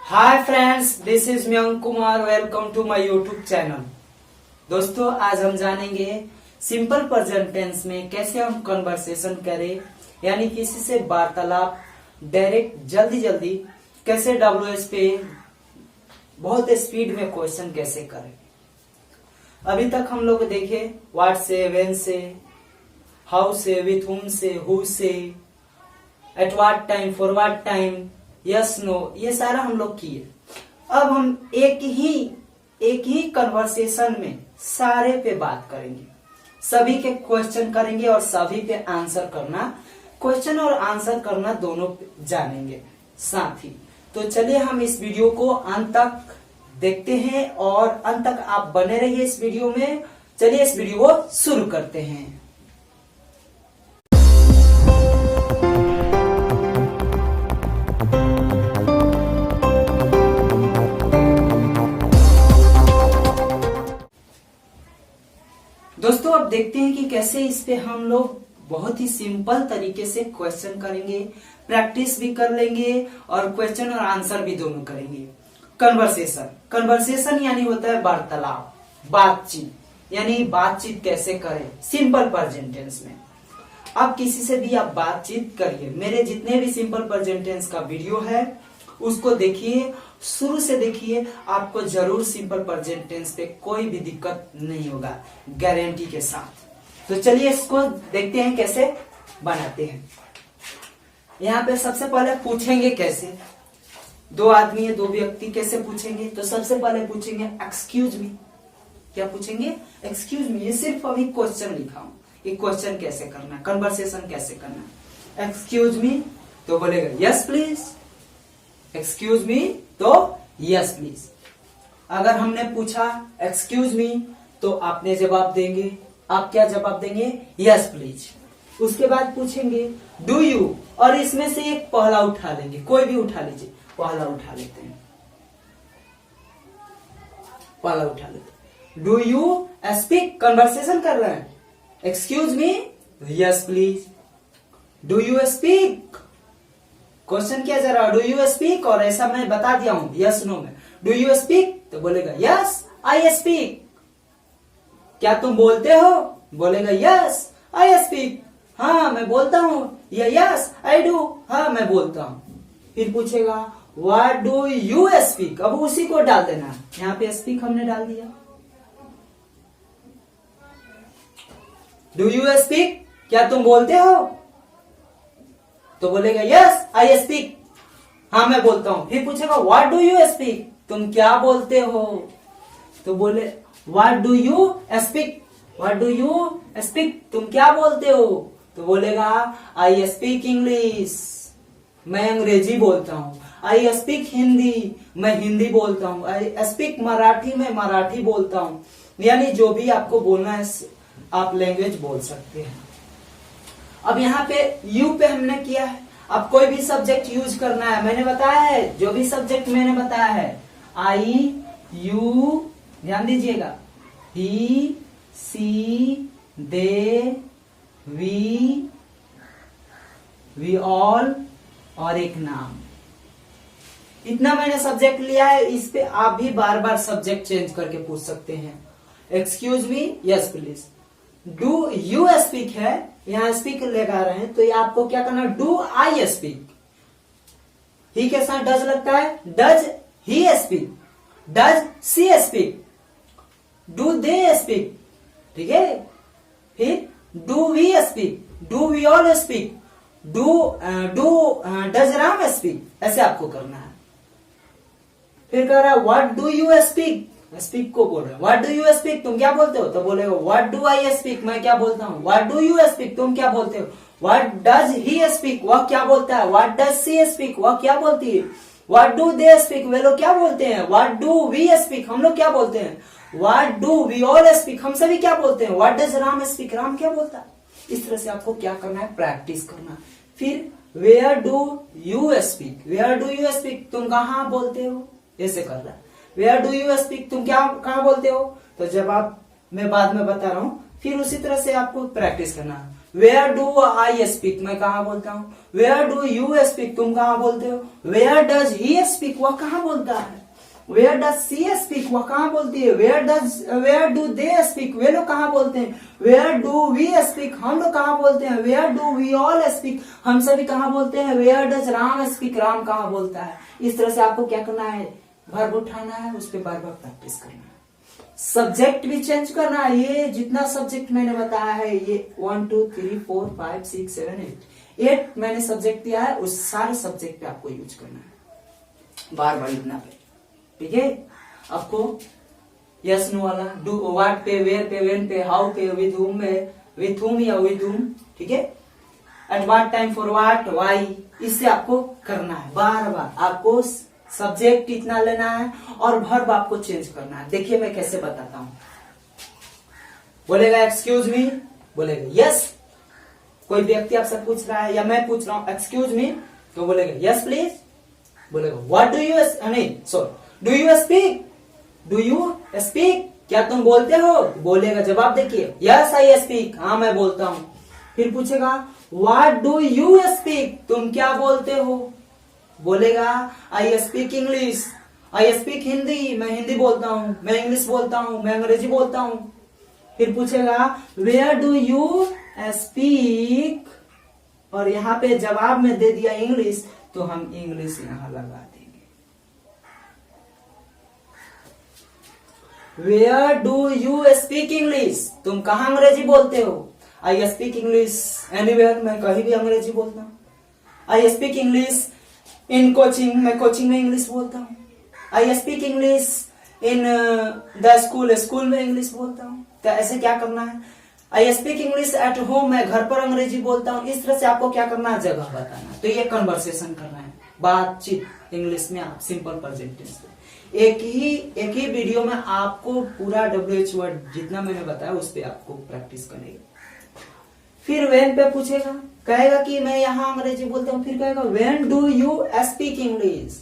Hi friends, this is Mayank Kumar. Welcome to my YouTube channel. दोस्तों, आज हम जानेंगे सिंपल प्रेजेंट टेंस में कैसे हम कन्वर्सेशन करें, यानी किसी से वार्तालाप डायरेक्ट जल्दी जल्दी कैसे WH पे बहुत स्पीड में क्वेश्चन कैसे करें। अभी तक हम लोग देखे व्हाट से, व्हेन से, हाउ से, विथ हुम से, हु से, at what time, for what time, yes no, ये सारा हम लोग किए। अब हम एक ही कन्वर्सेशन में सारे पे बात करेंगे, सभी के क्वेश्चन करेंगे और सभी पे आंसर करना, क्वेश्चन और आंसर करना दोनों जानेंगे साथ ही। तो चलिए हम इस वीडियो को अंत तक देखते हैं और अंत तक आप बने रहिए इस वीडियो में। चलिए इस वीडियो को शुरू करते हैं। दोस्तों, अब देखते हैं कि कैसे इस पे हम लोग बहुत ही सिंपल तरीके से क्वेश्चन करेंगे, प्रैक्टिस भी कर लेंगे और क्वेश्चन और आंसर भी दोनों करेंगे। कन्वर्सेशन यानी होता है वार्तालाप, बातचीत, यानी बातचीत कैसे करें सिंपल प्रेजेंट टेंस में। अब किसी से भी आप बातचीत करिए। मेरे जितने भी सिंपल प्रेजेंट टेंस का वीडियो है उसको देखिए, शुरू से देखिए, आपको जरूर सिंपल प्रेजेंट टेंस पे कोई भी दिक्कत नहीं होगा, गारंटी के साथ। तो चलिए इसको देखते हैं कैसे बनाते हैं। यहाँ पे सबसे पहले पूछेंगे कैसे। दो आदमी है, दो व्यक्ति, कैसे पूछेंगे? तो सबसे पहले पूछेंगे एक्सक्यूज मी। क्या पूछेंगे? Excuse me. ये सिर्फ अभी क्वेश्चन लिखा हूं, ये क्वेश्चन कैसे करना, कन्वर्सेशन कैसे करना। एक्सक्यूज मी तो बोलेगा यस प्लीज, एक्सक्यूज मी तो यस प्लीज। अगर हमने पूछा एक्सक्यूज मी तो आपने जवाब देंगे, आप क्या जवाब देंगे? Yes please. उसके बाद पूछेंगे डू यू, और इसमें से एक पहला उठा लेंगे, कोई भी उठा लीजिए, पहला उठा लेते हैं, पहला उठा लेते हैं। डू यू स्पीक, कन्वर्सेशन कर रहे हैं। Excuse me, yes please. Do you speak, question किया जा रहा, डू यू स्पीक, और ऐसा मैं बता दिया हूं यस नो में। डू यू स्पीक तो बोलेगा यस आई स्पीक। क्या तुम बोलते हो? बोलेगा यस आई स्पीक, हाँ मैं बोलता हूं, या यस आई डू, हाँ मैं बोलता हूं। फिर पूछेगा व्हाट डू यू स्पीक, अब उसी को डाल देना, यहाँ पे स्पीक हमने डाल दिया। डू यू स्पीक, क्या तुम बोलते हो? तो बोलेगा यस आई स्पीक, हाँ मैं बोलता हूं। फिर पूछेगा व्हाट डू यू स्पीक, तुम क्या बोलते हो? तो बोले what do you speak, what do you speak, तुम क्या बोलते हो? तो बोलेगा आई स्पीक इंग्लिश, मैं अंग्रेजी बोलता हूँ। आई स्पीक हिंदी, मैं हिंदी बोलता हूँ। आई स्पीक मराठी, मैं मराठी बोलता हूँ। यानी जो भी आपको बोलना है आप लैंग्वेज बोल सकते हैं। अब यहाँ पे यू पे हमने किया है, अब कोई भी सब्जेक्ट यूज करना है। मैंने बताया है, जो भी सब्जेक्ट मैंने बताया है, आई, यू, ध्यान दीजिएगा, ही, सी, दे, वी ऑल और एक नाम, इतना मैंने सब्जेक्ट लिया है। इस पे आप भी बार बार सब्जेक्ट चेंज करके पूछ सकते हैं। Excuse me, yes please. Do you speak है, यहाँ स्पीक लगा रहे हैं तो ये आपको क्या करना, डू आई स्पीक। ही के साथ डज लगता है, does he speak, does she speak, do they speak, ठीक है। फिर do we speak, do we all speak, does Ram speak, ऐसे आपको करना है। फिर कह रहा है what do you speak, speak को बोल रहे हैं, व्हाट डू यू स्पीक, तुम क्या बोलते हो? तो बोलेगा व्हाट डू आई स्पीक, मैं क्या बोलता हूँ। व्हाट डू यू स्पीक, तुम क्या बोलते हो। व्हाट डज ही स्पीक, वह क्या बोलता है। व्हाट डज सी स्पीक, वह क्या बोलती है। व्हाट डू दे स्पीक, वे लोग क्या बोलते हैं। व्हाट डू वी स्पीक, हम लोग क्या बोलते हैं। What do we all speak, हम सभी क्या बोलते हैं। What does Ram speak, Ram क्या बोलता है। इस तरह से आपको क्या करना है, प्रैक्टिस करना। फिर where do you speak, where do you speak, तुम कहाँ बोलते हो, ऐसे कर रहा है। वेयर डू यू स्पीक, तुम क्या कहाँ बोलते हो, तो जवाब मैं बाद में बता रहा हूं। फिर उसी तरह से आपको प्रैक्टिस करना है। वेयर डू आई स्पीक, मैं कहाँ बोलता हूँ। वेयर डू यू स्पीक, तुम कहाँ बोलते हो। वेयर डज ही स्पीक, वह कहाँ बोलता है। वेयर डज सी स्पीक, वह कहाँ बोलती है। वेयर डू दे स्पीक, वे लोग कहाँ बोलते हैं। वेयर डू वी स्पीक, हम लोग कहाँ बोलते हैं। Where do we all speak, हम सभी कहाँ बोलते हैं। Where does Ram speak, Ram कहाँ बोलता है। इस तरह से आपको क्या करना है, वर्ब उठाना है, उस पर बार बार प्रैक्टिस करना है। सब्जेक्ट भी चेंज करना है। ये जितना सब्जेक्ट मैंने बताया है, ये 1 2 3 4 5 6 7 8 मैंने सब्जेक्ट दिया है, उस सारे सब्जेक्ट पे आपको यूज करना है, बार बार लिखना पे। ठीक है, आपको यस नो वाला डू व्हाट पे, वेयर पे, व्हेन पे, हाउ पे, विद हुम या विद हुम। ठीक है, eight what time, for what, why, इससे आपको करना है बार बार। आपको सब्जेक्ट इतना लेना है और वर्ब आपको चेंज करना है। देखिए मैं कैसे बताता हूं। बोलेगा एक्सक्यूज मी, बोलेगा यस। कोई व्यक्ति आपसे पूछ रहा है या मैं पूछ रहा हूं एक्सक्यूज मी, तो बोलेगा यस प्लीज। बोलेगा व्हाट डू यू, नहीं sorry, do you speak, do you speak, क्या तुम बोलते हो। बोलेगा, जवाब देखिए, यस आई स्पीक, हाँ मैं बोलता हूं। फिर पूछेगा व्हाट डू यू स्पीक, तुम क्या बोलते हो। बोलेगा I speak English, I speak Hindi, मैं हिंदी बोलता हूँ, मैं इंग्लिश बोलता हूँ, मैं अंग्रेजी बोलता हूँ। फिर पूछेगा वेयर डू यू स्पीक, और यहाँ पे जवाब में दे दिया इंग्लिश, तो हम इंग्लिश यहाँ लगा देंगे। Where do you speak English, तुम कहाँ अंग्रेजी बोलते हो। आई स्पीक इंग्लिश एनीवेयर, मैं कहीं भी अंग्रेजी बोलता हूँ। I speak English in coaching, मैं कोचिंग में इंग्लिश बोलता हूँ। I speak English in the school, school में इंग्लिश बोलता हूँ। तो ऐसे क्या करना है, I speak English at home, मैं घर पर अंग्रेजी बोलता हूँ। इस तरह से आपको क्या करना है, जगह बताना है। तो ये कन्वर्सेशन करना है, बातचीत इंग्लिश में आप सिंपल प्रेजेंट टेंस में। एक ही वीडियो में आपको पूरा WH वर्ड जितना मैंने बताया उस पर आपको प्रैक्टिस करेंगे। फिर वेन पे पूछेगा, कहेगा कि मैं यहाँ अंग्रेजी बोलता हूँ। फिर कहेगा when do you speak English,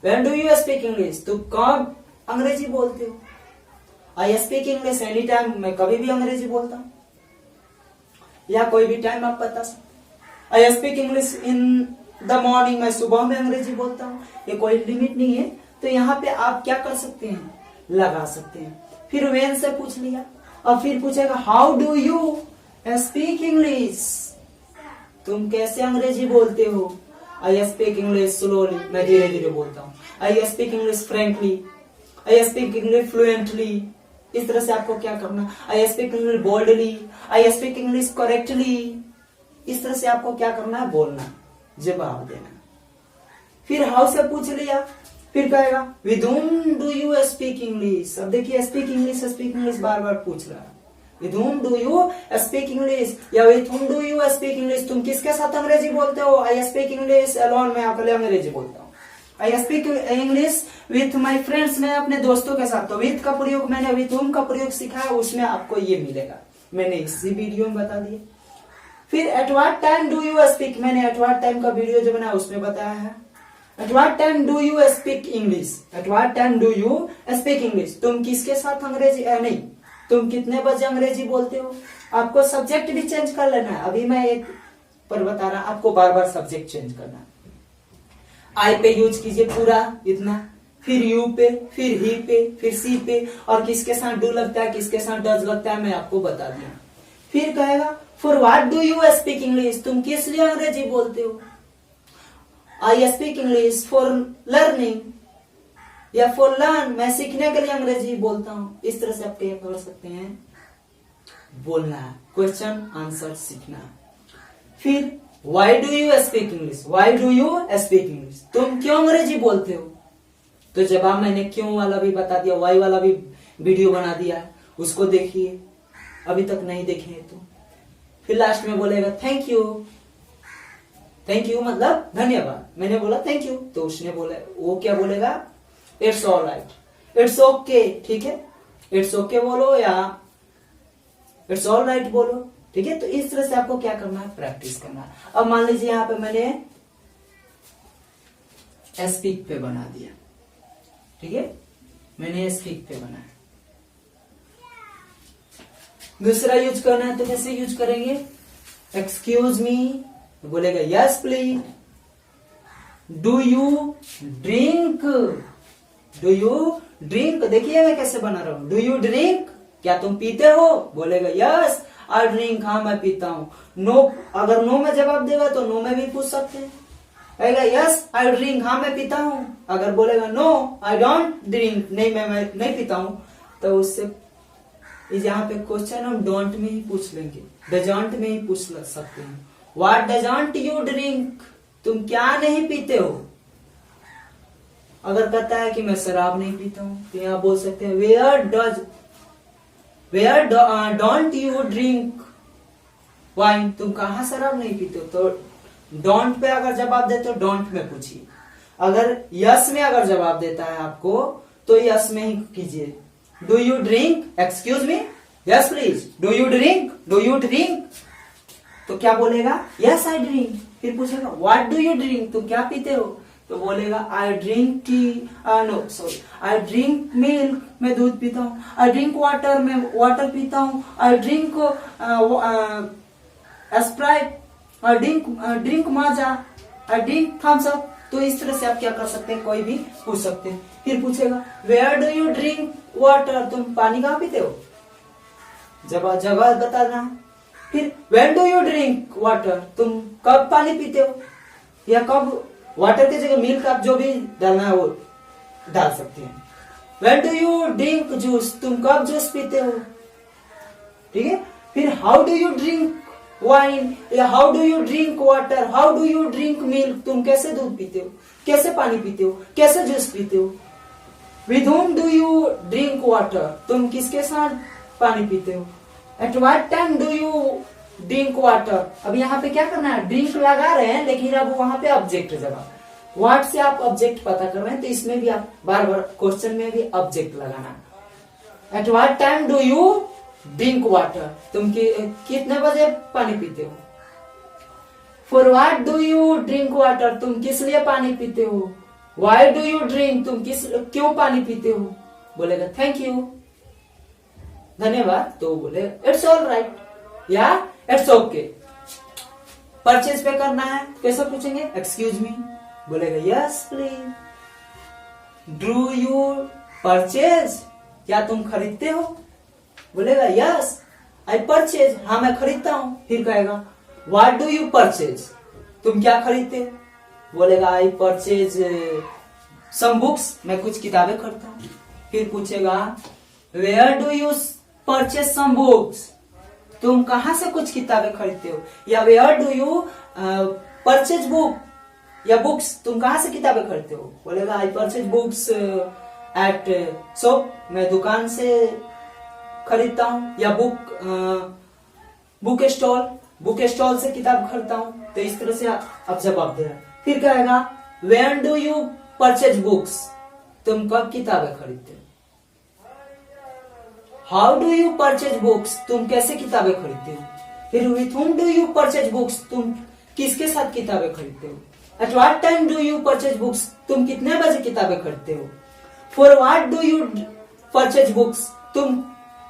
when do you speak English, तो कब अंग्रेजी बोलते हो। I speak English any time, मैं कभी भी अंग्रेजी बोलता हूँ, या कोई भी टाइम आप बता सकते। I speak English in the morning, मैं सुबह में अंग्रेजी बोलता हूँ। ये कोई लिमिट नहीं है, तो यहाँ पे आप क्या कर सकते हैं, लगा सकते हैं। फिर वेन से पूछ लिया, और फिर पूछेगा how do you speak English, तुम कैसे अंग्रेजी बोलते हो। आई स्पीक इंग्लिश स्लोली, मैं धीरे धीरे बोलता हूँ। I speak English frankly, I speak English fluently. इस तरह से आपको क्या करना, I speak English boldly, I speak English correctly. इस तरह से आपको क्या करना है, बोलना, जवाब देना। फिर हाउ से पूछ लिया, फिर कहेगा with whom do you speak English. अब देखिए स्पीक इंग्लिश बार बार पूछ रहा है। With whom do you speak English, या with whom do you speak English, तुम किसके साथ अंग्रेजी बोलते हो। आई स्पीक इंग्लिश अलोन, मैं अकेले अंग्रेजी बोलता हूँ। I speak English with my friends, मैं अपने दोस्तों के साथ। तो विथ का प्रयोग मैंने विथ whom का प्रयोग सीखा है, उसमें आपको ये मिलेगा, मैंने इसी वीडियो में बता दिया। फिर eight what time do you speak, मैंने एट व्हाट टाइम का वीडियो जो बना उसमें बताया है। Eight what time do you speak English, eight what time do you speak English, तुम किसके साथ अंग्रेजी, नहीं तुम कितने बजे अंग्रेजी बोलते हो। आपको सब्जेक्ट भी चेंज कर लेना है। अभी मैं एक पर बता रहा, आपको बार बार सब्जेक्ट चेंज करना है। आई पे यूज कीजिए पूरा इतना, फिर यू पे, फिर ही पे, फिर सी पे, और किसके साथ डू लगता है, किसके साथ डज लगता है, मैं आपको बता दिया। फिर कहेगा for what do you speak English, तुम किस लिए अंग्रेजी बोलते हो। I speak English for learning, या फॉर लर्न, मैं सीखने के लिए अंग्रेजी बोलता हूँ। इस तरह से आप क्या कर सकते हैं, बोलना है, क्वेश्चन आंसर सीखना है। फिर why do you speak English, why do you speak English, तुम क्यों अंग्रेजी बोलते हो। तो जवाब मैंने क्यों वाला भी बता दिया, वाई वाला भी वीडियो बना दिया है, उसको देखिए अभी तक नहीं देखे तो। फिर लास्ट में बोलेगा थैंक यू, थैंक यू मतलब धन्यवाद। मैंने बोला थैंक यू, तो उसने बोला, वो क्या बोलेगा, it's all right, it's okay, ठीक है, इट्स ओके बोलो या इट्स ऑल राइट बोलो, ठीक है। तो इस तरह से आपको क्या करना है, प्रैक्टिस करना है। अब मान लीजिए यहां पे मैंने स्पीक पे बना दिया, ठीक है, मैंने स्पीक पे बनाया। दूसरा यूज करना है तो कैसे यूज करेंगे, एक्सक्यूज मी, बोलेगा yes please. Do you drink, do you drink, देखिए मैं कैसे बना रहा हूं, डू यू ड्रिंक, क्या तुम पीते हो, बोलेगा यस आई ड्रिंक, हाँ मैं पीता हूं। नो, अगर नो में जवाब देगा तो नो में भी पूछ सकते हैं, कहेगा यस आई ड्रिंक, हाँ मैं पीता हूं। अगर बोलेगा नो आई डोंट ड्रिंक, नहीं मैं नहीं पीता हूं, तो उससे यहाँ पे क्वेश्चन हम डोंट में ही पूछ लेंगे, डजंट में ही पूछ सकते हैं। व्हाट डजंट यू ड्रिंक, तुम क्या नहीं पीते हो। अगर कहता है कि मैं शराब नहीं पीता हूं, तो यहाँ बोल सकते हैं where don't you drink wine, तुम कहाँ शराब नहीं पीते हो। तो डोंट पे अगर जवाब देते हो डोंट में पूछिए, अगर यस में अगर जवाब देता है आपको तो यस में ही कीजिए। Do you drink, excuse me, yes please, do you drink, do you drink, तो क्या बोलेगा यस आई ड्रिंक। फिर पूछेगा व्हाट डू यू ड्रिंक, तुम क्या पीते हो, तो बोलेगा I drink tea, no sorry, I drink milk, मैं दूध पीता हूँ। आई ड्रिंक वाटर, मैं वाटर पीता हूँ। I drink Sprite, I drink Maaza, I drink Thums Up. तो इस तरह से आप क्या कर सकते हैं, कोई भी पूछ सकते हैं। फिर पूछेगा where do you drink water, तुम पानी कहाँ पीते हो, जगह बताना। फिर when do you drink water, तुम कब पानी पीते हो, या कब, वाटर की जगह मिल्क आप जो भी डालना है वो डाल सकते हैं। When do you drink juice, तुम कब जूस पीते हो, ठीक है। फिर how do you drink wine, या how do you drink water, how do you drink milk, तुम कैसे दूध पीते हो, कैसे पानी पीते हो, कैसे जूस पीते हो। With whom do you drink water, तुम किसके साथ पानी पीते हो। At what time do you drink water, अब यहाँ पे क्या करना है, ड्रिंक लगा रहे हैं लेकिन अब वहां पे ऑब्जेक्ट जगह, व्हाट से आप ऑब्जेक्ट पता कर रहे हैं, तो इसमें भी आप बार बार क्वेश्चन में भी ऑब्जेक्ट लगाना। Eight what time do you drink water, तुम कितने बजे पानी पीते हो। For what do you drink water, तुम किस लिए पानी पीते हो। वाई डू यू ड्रिंक, तुम क्यों पानी पीते हो, बोलेगा थैंक यू, धन्यवाद। तो बोले इट्स ऑल राइट या इट्स ओके। परचेज पे करना है कैसे पूछेंगे, एक्सक्यूज मी, बोलेगा yes please. Do you purchase, क्या तुम खरीदते हो, बोलेगा यस आई परचेज, हाँ मैं खरीदता हूं। फिर कहेगा व्हाट डू यू परचेज, तुम क्या खरीदते हो, बोलेगा आई परचेज सम बुक्स, मैं कुछ किताबें खरीदता हूं। फिर पूछेगा where do you purchase some books, तुम कहां से कुछ किताबें खरीदते हो, या where do you purchase book, या बुक्स तुम कहां से किताबें खरीदते हो, बोलेगा I purchase books at shop, मैं दुकान से खरीदता हूं, या बुक स्टॉल से किताब खरीदता हूं। तो इस तरह से आप जवाब दे रहे हैं। फिर कहेगा when do you purchase books, तुम कब किताबें खरीदते हो। How do you purchase books, तुम कैसे किताबें खरीदते हो। फिर with whom do you purchase books, तुम किसके साथ किताबें खरीदते हो। At what time do you purchase books, तुम कितने बजे किताबें खरीदते हो। For what do you purchase books, तुम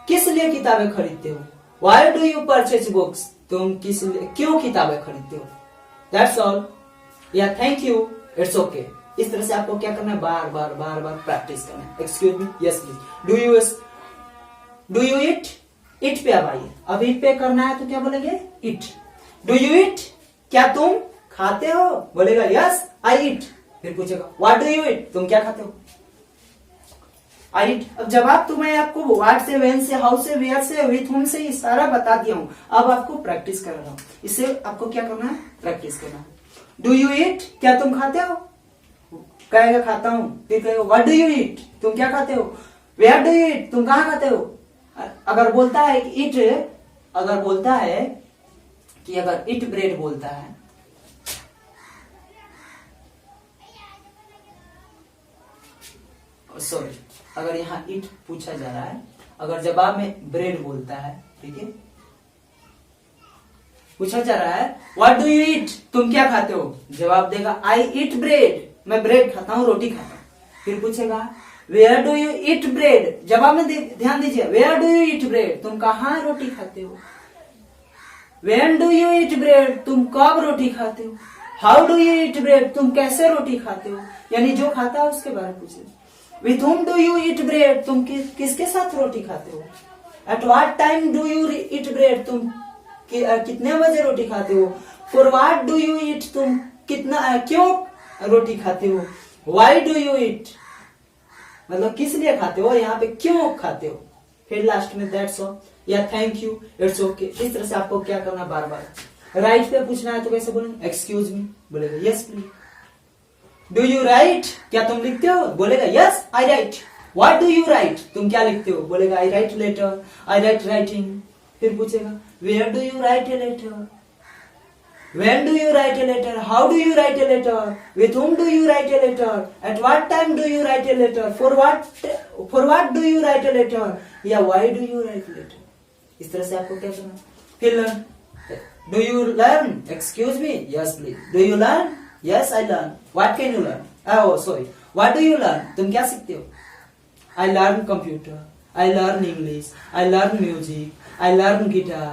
किस लिए किताबें खरीदते हो। Why do you purchase books, तुम क्यों किताबें खरीदते हो। दैट्स ऑल, या थैंक यू, इट्स ओके। इस तरह से आपको क्या करना है, बार बार प्रैक्टिस करना है। Excuse me, yes please, do you it, it पे अब आइए। अब इट पे करना है तो क्या बोलेंगे, इट। डू यू इट, क्या तुम खाते हो, बोलेगा यस आई इट। फिर पूछेगा व्हाट डू यू इट, तुम क्या खाते हो, आई इट। अब जवाब तो मैं आपको व्हाट से, व्हेन से, हाउ से, वेयर से, विथ whom से ये सारा बता दिया हूं। अब आपको प्रैक्टिस कर रहा हूं, इससे आपको क्या करना है, प्रैक्टिस करना है। डू यू इट, क्या तुम खाते हो, कहेगा खाता हूं। फिर कहेगा व्हाट डू यू इट, तुम क्या खाते हो। वेयर डू यू इट, तुम कहां खाते हो। अगर बोलता है इट, अगर बोलता है कि अगर इट ब्रेड बोलता है, सॉरी, अगर यहाँ इट पूछा जा रहा है, अगर जवाब में ब्रेड बोलता है, ठीक है, पूछा जा रहा है व्हाट डू यू ईट, तुम क्या खाते हो, जवाब देगा आई ईट ब्रेड, मैं ब्रेड खाता हूँ, रोटी खाता हूँ। फिर पूछेगा where do you eat bread, जवाब में ध्यान दीजिए, where do you eat bread, तुम कहाँ रोटी खाते हो। When do you eat bread, तुम कब रोटी खाते हो। How do you eat bread, तुम कैसे रोटी खाते हो, यानी जो खाता है उसके बारे में पूछे। With whom do you eat bread, तुम किसके साथ रोटी खाते हो। At what time do you eat bread, तुम कितने बजे रोटी खाते हो। फॉर व्हाट डू यू ईट, तुम क्यों रोटी खाते हो। वाई डू यू ईट, मतलब किस लिए खाते हो, यहाँ पे क्यों खाते हो। फिर लास्ट में दैट्स ऑल या थैंक यू, इट्स ओके। इस तरह से आपको क्या करना, बार बार राइट पे पूछना है तो कैसे बोलेंगे, एक्सक्यूज मी, बोलेगा yes please. Do you write, क्या तुम लिखते हो, बोलेगा yes I write. What do you write, तुम क्या लिखते हो, बोलेगा I write letter, I write writing. फिर पूछेगा where do you write a letter, when do you write a letter, how do you write a letter, with whom do you write a letter, at what time do you write a letter, for what do you write a letter, या why do you write a letter। इस तरह से आपको क्या करना। फिर learn, do you learn, excuse me, yes please, do you learn, yes I learn, what can you learn, oh sorry, what do you learn, तुम क्या सीखते हो। I learn computer, I learn English, I learn music, I learn guitar।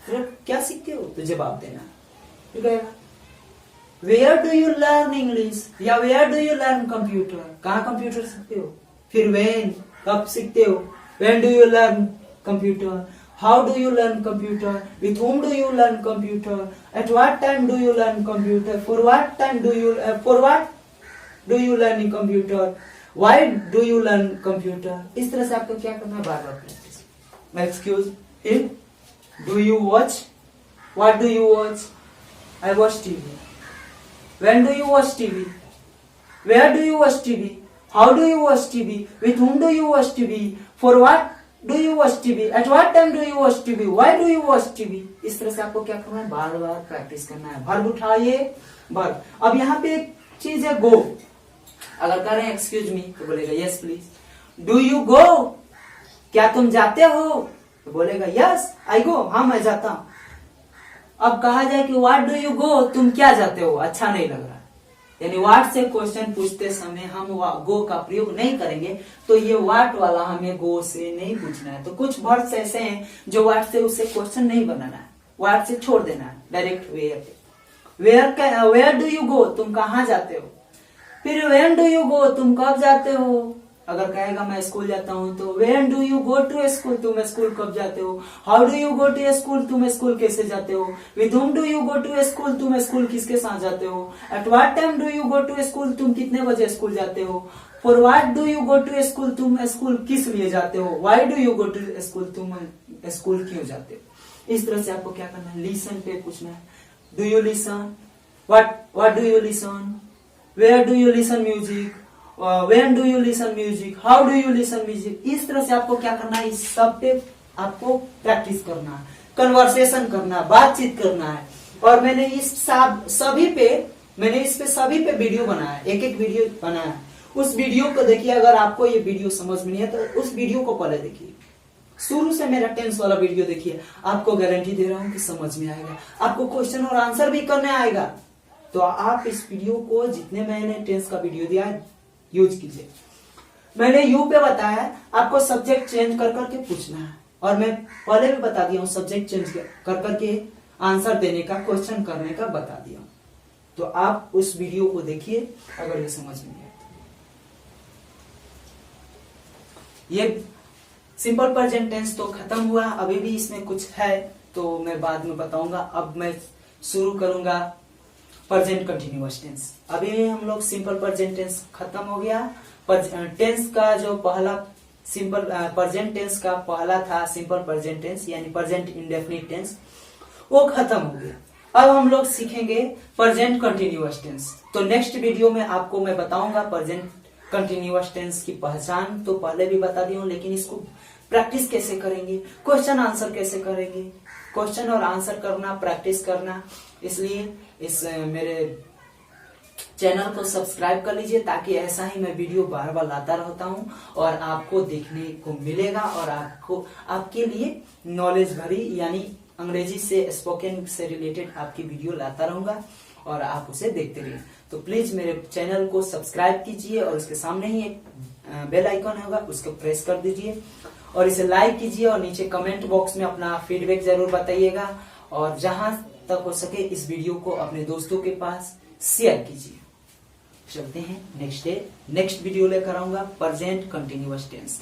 फिर क्या सीखते हो, तो जवाब देना। Where do you learn English, या where do you learn computer, कहाँ कंप्यूटर सीखते हो। फिर वेन, कब सीखते हो, when do you learn computer, how do you learn computer, with whom do you learn computer, at what time do you learn computer, for what do you learn computer, why do you learn computer. इस तरह से आपको क्या करना है, बार बार practice. Excuse, do you watch, what do you watch, I watch TV. When do you watch TV? Where do you watch TV? How do you watch TV? With whom do you watch TV? For what do you watch TV? At what time do you watch TV? Why do you watch TV? इस तरह से आपको क्या करना है, बार बार practice करना है। वर्ब उठाइए, वर्ब। अब यहाँ पे एक चीज है गो, अगर कह रहे हैं एक्सक्यूज मी तो बोलेगा यस प्लीज। डू यू गो, क्या तुम जाते हो, तो बोलेगा यस आई गो, हाँ मैं जाता हूं। अब कहा जाए कि व्हाट डू यू गो, तुम क्या जाते हो, अच्छा नहीं लग रहा, यानी व्हाट से क्वेश्चन पूछते समय हम गो का प्रयोग नहीं करेंगे, तो ये व्हाट वाला हमें गो से नहीं पूछना है। तो कुछ वर्ड्स ऐसे हैं जो व्हाट से उससे क्वेश्चन नहीं बनाना है, व्हाट से छोड़ देना है, direct where do you go, तुम कहाँ जाते हो। फिर व्हेन डू यू गो, तुम कब जाते हो, अगर कहेगा मैं स्कूल जाता हूं तो when do you go to school, तुम स्कूल कब जाते हो। How do you go to school, तुम स्कूल कैसे जाते हो। With whom do you go to school, तुम स्कूल किसके साथ जाते हो। At what time do you go to school, तुम कितने बजे स्कूल जाते हो। For what do you go to school, तुम स्कूल किस लिए जाते हो। Why do you go to school, तुम स्कूल क्यों जाते हो। इस तरह से आपको क्या करना है, लिसन पे पूछना है। Do you listen, what do you listen, where do you listen music, when do you listen music, how do you listen music। इस तरह से आपको क्या करना है, इस सब पे आपको प्रैक्टिस करना है, कन्वर्सेशन करना है, बातचीत करना है। और मैंने इस सभी पे वीडियो बनाया, एक एक वीडियो बनाया। उस वीडियो को देखिए, अगर आपको ये वीडियो समझ में नहीं है तो उस वीडियो को पहले देखिए, शुरू से मेरा टेंस वाला वीडियो देखिए, आपको गारंटी दे रहा हूं कि समझ में आएगा, आपको क्वेश्चन और आंसर भी करने आएगा। तो आप इस वीडियो को, जितने मैंने टेंस का वीडियो दिया है, यूज कीजिए। मैंने यू पे बताया, आपको सब्जेक्ट चेंज कर करके पूछना है, और मैं पहले भी बता दिया हूं, सब्जेक्ट चेंज कर करके आंसर देने का, क्वेश्चन करने का बता दिया। तो आप उस वीडियो को देखिए अगर ये समझ में आए। ये सिंपल प्रेजेंट टेंस तो खत्म हुआ, अभी भी इसमें कुछ है तो मैं बाद में बताऊंगा। अब मैं शुरू करूंगा प्रेजेंट कंटिन्यूअस टेंस। अभी हम लोग सिंपल प्रेजेंट टेंस खत्म हो गया। टेंस का जो पहला सिंपल प्रेजेंट टेंस का पहला था सिंपल प्रेजेंट टेंस, यानी प्रेजेंट इंडेफिनिट टेंस, वो खत्म हो गया। अब हम लोग सीखेंगे प्रेजेंट कंटिन्यूअस टेंस। तो नेक्स्ट वीडियो में आपको मैं बताऊंगा प्रेजेंट कंटिन्यूअस टेंस की पहचान। तो पहले भी बता दी हूं, लेकिन इसको प्रैक्टिस कैसे करेंगे, क्वेश्चन आंसर कैसे करेंगे, क्वेश्चन और आंसर करना, प्रैक्टिस करना। इसलिए इस मेरे चैनल को सब्सक्राइब कर लीजिए, ताकि ऐसा ही मैं वीडियो बार बार लाता रहता हूं और आपको देखने को मिलेगा, और आपको आपके लिए नॉलेज भरी, यानी अंग्रेजी से स्पोकन से रिलेटेड आपकी वीडियो लाता रहूंगा और आप उसे देखते रहिए। तो प्लीज मेरे चैनल को सब्सक्राइब कीजिए, और उसके सामने ही एक बेल आइकन होगा, उसको प्रेस कर दीजिए, और इसे लाइक कीजिए, और नीचे कमेंट बॉक्स में अपना फीडबैक जरूर बताइएगा। और जहां तक हो सके इस वीडियो को अपने दोस्तों के पास शेयर कीजिए। चलते हैं नेक्स्ट वीडियो लेकर आऊंगा प्रेजेंट कंटिन्यूअस टेंस।